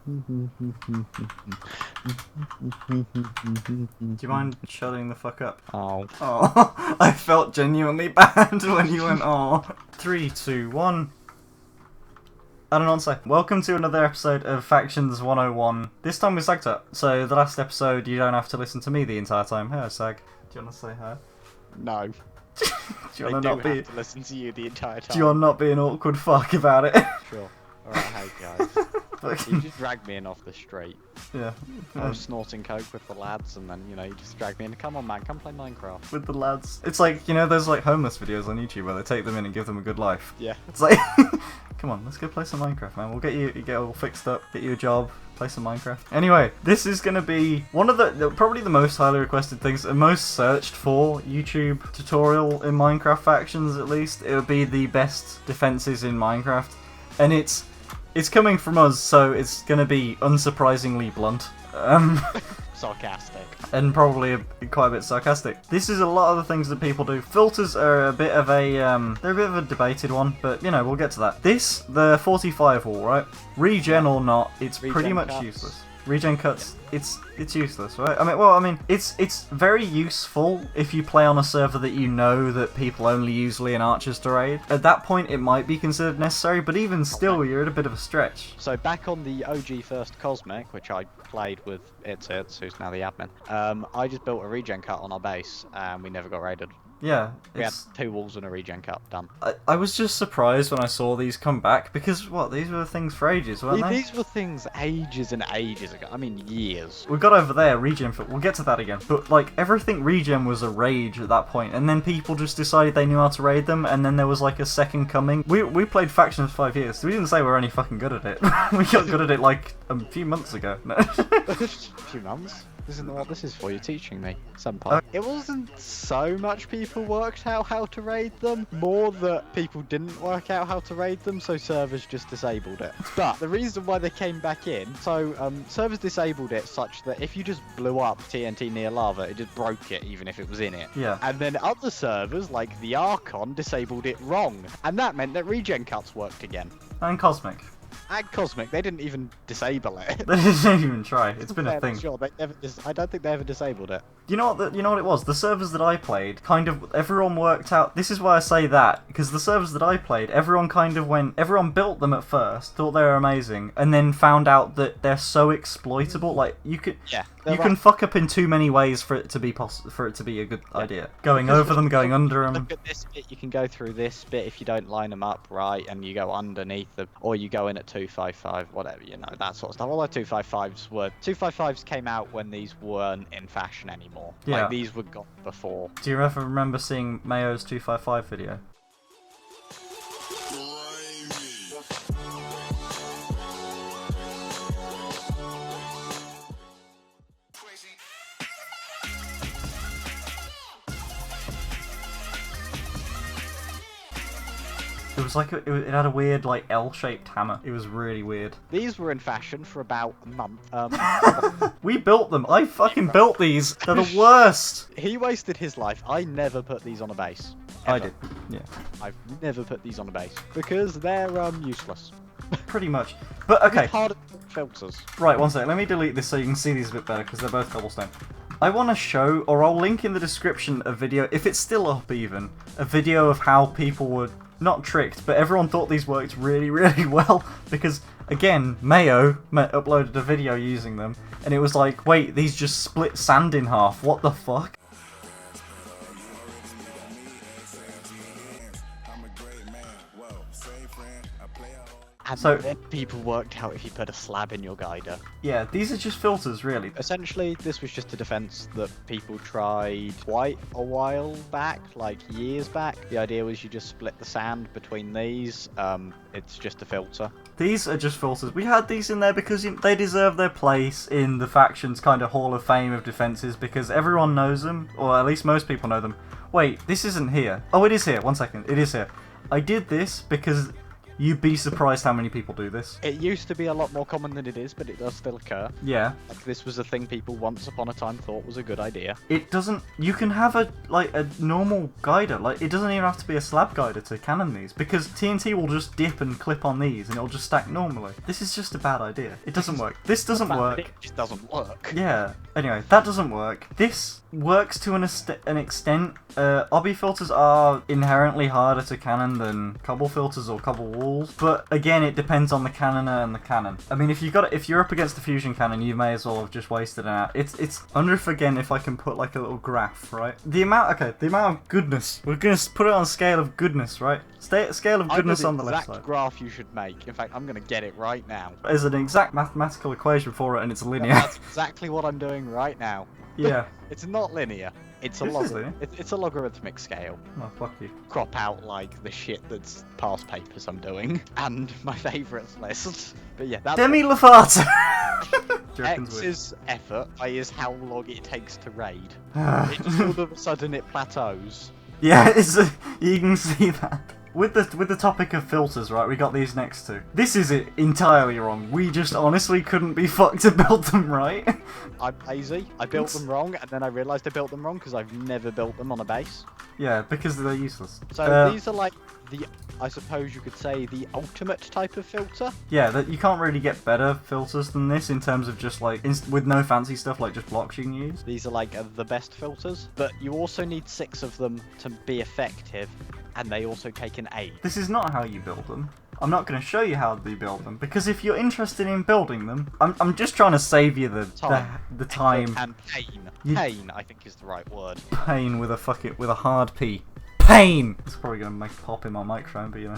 Do you mind shutting the fuck up? Oh. Oh, I felt genuinely bad when you went, oh. 3, 2, 1. I don't know what to say. Welcome to another episode of Factions 101. This time with Sagtut. So the last episode, you don't have to listen to me the entire time. Hey, Sag. Do you want to say hi? No. Do you want to not be? Have to listen to you the entire time. Do you want to not be an awkward fuck about it? Sure. Alright, hey guys. You just dragged me in off the street. Yeah. I was snorting coke with the lads, and then, you just dragged me in. Come on, man, come play Minecraft. With the lads. It's like, those like homeless videos on YouTube where they take them in and give them a good life. Yeah. It's like, come on, let's go play some Minecraft, man. We'll get all fixed up, get you a job, play some Minecraft. Anyway, this is going to be one of probably the most highly requested things, and most searched for YouTube tutorial in Minecraft Factions, at least. It would be the best defenses in Minecraft. And it's coming from us, so it's going to be unsurprisingly blunt. Sarcastic. And probably quite a bit sarcastic. This is a lot of the things that people do. Filters are a bit of a, they're a bit of a debated one, but, we'll get to that. The 45 wall, right? Regen or not, it's pretty much cuts. useless. Regen cuts, it's useless, right? I mean, it's very useful if you play on a server that you know that people only use Leon Archers to raid. At that point, it might be considered necessary, but even still, you're at a bit of a stretch. So back on the OG first Cosmic, which I played with Iratus, who's now the admin, I just built a regen cut on our base, and we never got raided. Yeah, We had 2 walls and a regen cut, done. I was just surprised when I saw these come back, because, these were things for ages, weren't they? These were things ages and ages ago. I mean, years. We got over there, regen, we'll get to that again. But, everything regen was a rage at that point, and then people just decided they knew how to raid them, and then there was, a second coming. We played Factions for 5 years, so we didn't say we were any fucking good at it. We got good at it, a few months ago. No. A few months? Isn't what this is for? You're teaching me, senpai. It wasn't so much people worked out how to raid them, more that people didn't work out how to raid them, so servers just disabled it. But the reason why they came back in, servers disabled it such that if you just blew up TNT near lava, it just broke it even if it was in it. Yeah. And then other servers, like the Archon, disabled it wrong, and that meant that regen cuts worked again. And Cosmic. At Cosmic, they didn't even disable it. They didn't even try. It's been a Yeah, thing. sure, I don't think they ever disabled it. You know what it was? The servers that I played, everyone worked out. This is why I say that, because the servers that I played, everyone built them at first, thought they were amazing, and then found out that they're so exploitable. You can fuck up in too many ways for it to be a good idea. Going over them, going under them. Look at this bit. You can go through this bit if you don't line them up right, and you go underneath them, or you go in at 255, whatever, that sort of stuff. Although 255s came out when these weren't in fashion anymore. Yeah. These were gone before. Do you ever remember seeing Mayo's 255 video? It was it had a weird L-shaped hammer. It was really weird. These were in fashion for about a month. We built them. I fucking built these. They're the worst. He wasted his life. I never put these on a base. I Ever. did. Yeah. I've never put these on a base because they're useless. Pretty much. But okay. Hard filters. Right, one sec. Let me delete this so you can see these a bit better because they're both cobblestone. I want to show, or I'll link in the description, a video, if it's still up even, a video of how people were not tricked, but everyone thought these worked really, really well because, again, Mayo uploaded a video using them, and it was like, wait, these just split sand in half. What the fuck? And So- then people worked out if you put a slab in your guider. Yeah, these are just filters, really. Essentially, this was just a defense that people tried quite a while back, years back. The idea was you just split the sand between these. It's just a filter. These are just filters. We had these in there because they deserve their place in the Factions kind of Hall of Fame of defenses because everyone knows them, or at least most people know them. Wait, this isn't here. Oh, it is here. One second. It is here. I did this because You'd be surprised how many people do this. It used to be a lot more common than it is, but it does still occur. Yeah. Like, this was a thing people once upon a time thought was a good idea. It doesn't... You can have a normal guider. Like, it doesn't even have to be a slab guider to cannon these, because TNT will just dip and clip on these, and it'll just stack normally. This is just a bad idea. It doesn't work. This doesn't work. It just doesn't work. Yeah. Anyway, that doesn't work. This works to an extent. Obby filters are inherently harder to cannon than cobble filters or cobble walls, but again, it depends on the cannoner and the cannon. I mean, if you're up against the fusion cannon, you may as well have just wasted an hour. It's under again if I can put like a little graph, right? The amount of goodness. We're gonna put it on a scale of goodness, right? Scale of goodness on the left side. Exact graph you should make. In fact, I'm gonna get it right now. There's an exact mathematical equation for it, and it's linear. That's exactly what I'm doing right now. Yeah. It's not linear. It's a it's a logarithmic scale. Oh, fuck you. Crop out like the shit that's past papers I'm doing and my favourites list. But yeah, that's Demi Lovato. X's effort is how long it takes to raid. It just all of a sudden it plateaus. Yeah, you can see that. With the topic of filters, right, we got these next two. This is it entirely wrong. We just honestly couldn't be fucked to build them right. I'm lazy. I built them wrong, and then I realised I built them wrong because I've never built them on a base. Yeah, because they're useless. So these are like I suppose you could say the ultimate type of filter. Yeah, that you can't really get better filters than this in terms of just like with no fancy stuff, like just blocks you can use. These are like the best filters, but you also need 6 of them to be effective, and they also take an 8. This is not how you build them. I'm not going to show you how to build them, because if you're interested in building them, I'm just trying to save you the time. And pain. Pain, I think, is the right word. Pain with a hard P. Pain! It's probably going to make a pop in my microphone, but you know.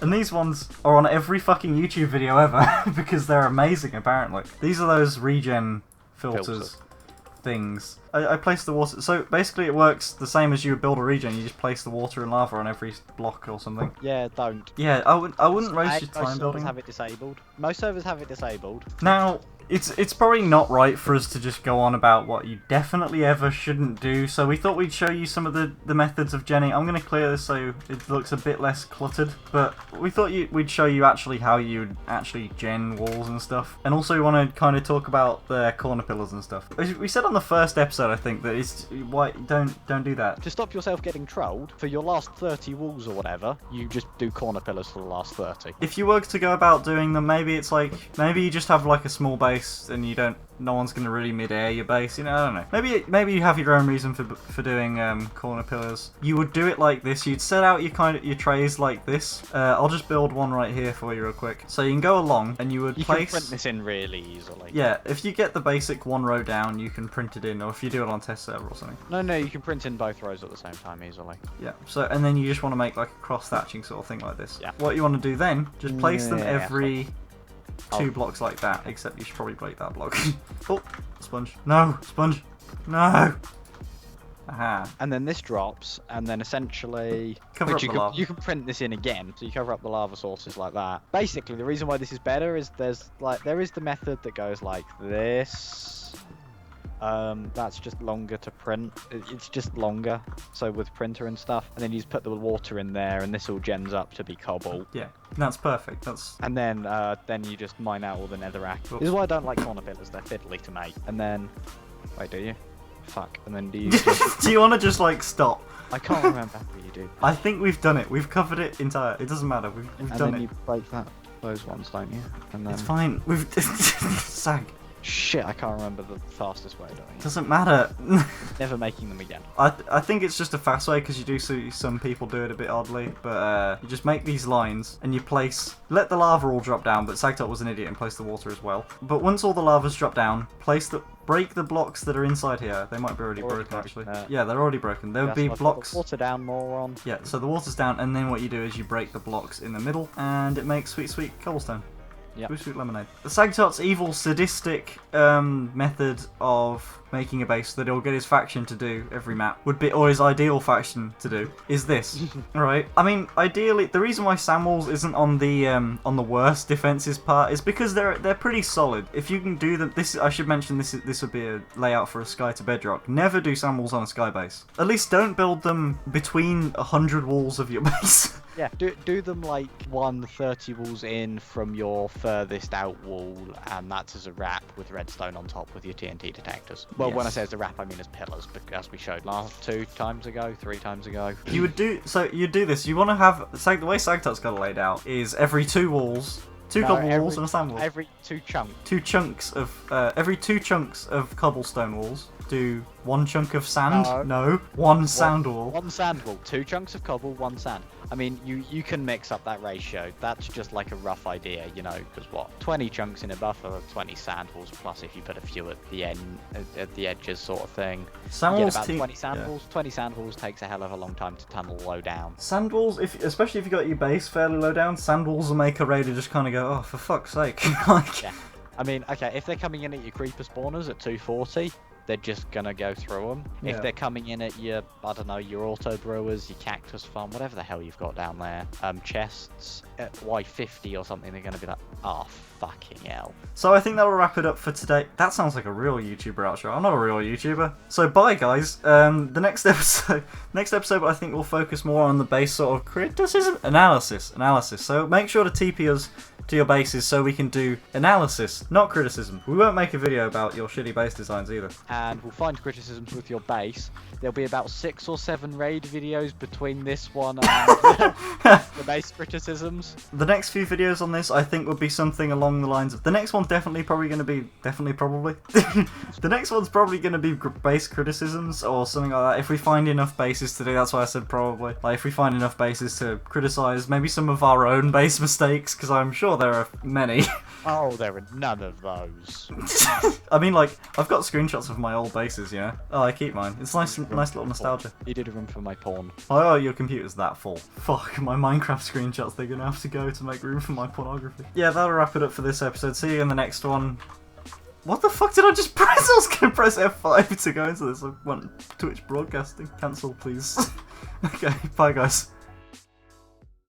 And these ones are on every fucking YouTube video ever, because they're amazing, apparently. These are those regen filters. Things. I place the water, so basically it works the same as you would build a regen. You just place the water and lava on every block or something. Yeah, don't. Yeah, I wouldn't waste your time building. Most servers have it disabled. Most servers have it disabled. Now, it's probably not right for us to just go on about what you definitely ever shouldn't do, so we thought we'd show you some of the methods of genning. I'm going to clear this so it looks a bit less cluttered, but we thought we'd show you actually how you would actually gen walls and stuff. And also we want to kind of talk about the corner pillars and stuff. We said on the first episode, I think, that it's why don't do that. To stop yourself getting trolled, for your last 30 walls or whatever, you just do corner pillars for the last 30. If you were to go about doing them, maybe it's like, maybe you just have like a small base and you don't, no one's going to really mid-air your base, you know, I don't know. Maybe you have your own reason for doing corner pillars. You would do it like this. You'd set out your trays like this. I'll just build one right here for you real quick. So you can go along and you would place... You can print this in really easily. Yeah, if you get the basic one row down, you can print it in, or if you do it on test server or something. No, you can print in both rows at the same time easily. Yeah, so, and then you just want to make like a cross-thatching sort of thing like this. Yeah. What you want to do then, just place them every... 2 blocks like that, except you should probably break that block. Oh, sponge. No, sponge. No. Aha. And then this drops, and then essentially... Cover up the lava. You can print this in again, so you cover up the lava sources like that. Basically, the reason why this is better is there is the method that goes like this. That's just longer to print. It's just longer, so with printer and stuff. And then you just put the water in there, and this all gens up to be cobble. Yeah, that's perfect. And then you just mine out all the netherrack. This is why I don't like corner pillars. They're fiddly to make. And then, wait, do you? Fuck. And then do you? Just... Do you want to just like stop? I can't remember what you do. I think we've done it. We've covered it entire. It doesn't matter. We've done it. And then you break those ones, don't you? And then... It's fine. We've sag. Shit, I can't remember the fastest way of doing it. Doesn't matter. Never making them again. I think it's just a fast way because you do see some people do it a bit oddly, but you just make these lines and you let the lava all drop down, but Sagtop was an idiot and placed the water as well. But once all the lava's dropped down, break the blocks that are inside here. They might be already broken actually. Yeah, they're already broken. There would be blocks. Water down, moron. Yeah, so the water's down, and then what you do is you break the blocks in the middle, and it makes sweet, sweet cobblestone. Yeah. Sweet lemonade. The Sagtot's evil, sadistic method of making a base that he'll get his faction to do every map or his ideal faction to do is this. Alright? I mean, ideally, the reason why Samwalls isn't on the worst defenses part is because they're pretty solid. If you can do them, I should mention this would be a layout for a sky to bedrock. Never do Samwalls on a sky base. At least don't build them between 100 walls of your base. Yeah, do them like 130 walls in from your furthest out wall, and that's as a wrap with redstone on top with your TNT detectors. Well, when I Yes. say as a wrap, I mean as pillars, as we showed last 3 times ago. You would do this. You want to have the way Sagtut's got it laid out is every 2 walls, 2 cobble walls and a sand wall. Every 2 chunks. 2 chunks of every 2 chunks of cobblestone walls. Do 1 chunk of sand? No, 1 sand wall. 1 sand wall. 2 chunks of cobble, 1 sand. I mean, you can mix up that ratio. That's just like a rough idea, you know, because 20 chunks in a buffer, 20 sand walls, plus if you put a few at the end, at the edges, sort of thing. Sand you walls. get about 20 sand walls. 20 sand walls takes a hell of a long time to tunnel low down. Sand walls, especially if you got your base fairly low down, sand walls will make a raider just kind of go, oh, for fuck's sake. Like. Yeah. I mean, okay, if they're coming in at your creeper spawners at 240, they're just gonna go through them. Yeah. If they're coming in at your, I don't know, your auto brewers, your cactus farm, whatever the hell you've got down there, chests at Y50 or something, they're gonna be like, oh fucking hell. So I think that'll wrap it up for today. That sounds like a real YouTuber outro. I'm not a real YouTuber. So bye guys. The next episode I think will focus more on the base sort of criticism, analysis. So make sure to TP us to your bases so we can do analysis, not criticism. We won't make a video about your shitty base designs either. And we'll find criticisms with your base. There'll be about 6 or 7 raid videos between this one and the base criticisms. The next few videos on this I think would be something along the lines of, the next one's probably the next one's probably going to be base criticisms or something like that. If we find enough bases to do, that's why I said probably. Like if we find enough bases to criticize maybe some of our own base mistakes, because I'm sure there are many. Oh, there are none of those. I mean, like, I've got screenshots of my old bases, you know? Oh, I keep mine. It's nice little nostalgia. You did a room for my porn. Oh, your computer's that full. Fuck, my Minecraft screenshots, they're gonna have to go to make room for my pornography. Yeah, that'll wrap it up for this episode. See you in the next one. What the fuck did I just press? I was gonna press F5 to go into this. I want Twitch broadcasting. Cancel, please. Okay, bye guys.